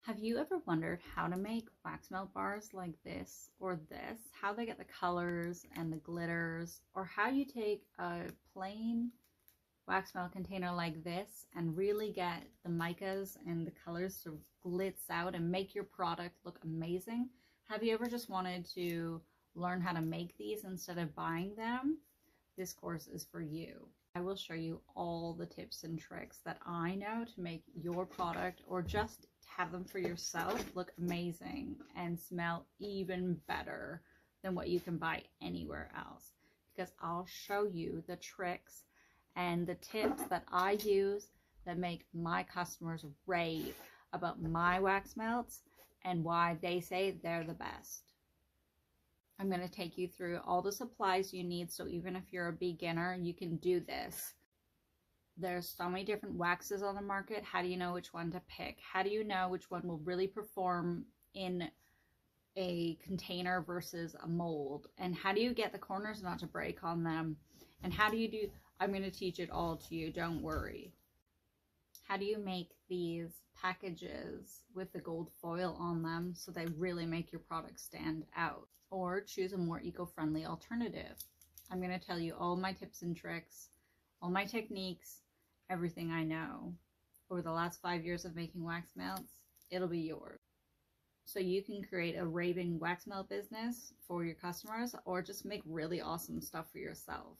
Have you ever wondered how to make wax melt bars like this or this? How they get the colors and the glitters, or how you take a plain wax melt container like this and really get the micas and the colors to glitz out and make your product look amazing? Have you ever just wanted to learn how to make these instead of buying them? This course is for you. I will show you all the tips and tricks that I know to make your product, or just have them for yourself, look amazing and smell even better than what you can buy anywhere else. Because I'll show you the tricks and the tips that I use that make my customers rave about my wax melts and why they say they're the best. I'm going to take you through all the supplies you need, so even if you're a beginner, you can do this. There's so many different waxes on the market. How do you know which one to pick? How do you know which one will really perform in a container versus a mold? And how do you get the corners not to break on them? And how do you do, I'm going to teach it all to you, don't worry. How do you make these packages with the gold foil on them so they really make your product stand out? Or choose a more eco-friendly alternative. I'm going to tell you all my tips and tricks, all my techniques, everything I know over the last 5 years of making wax melts. It'll be yours. So you can create a raving wax melt business for your customers, or just make really awesome stuff for yourself.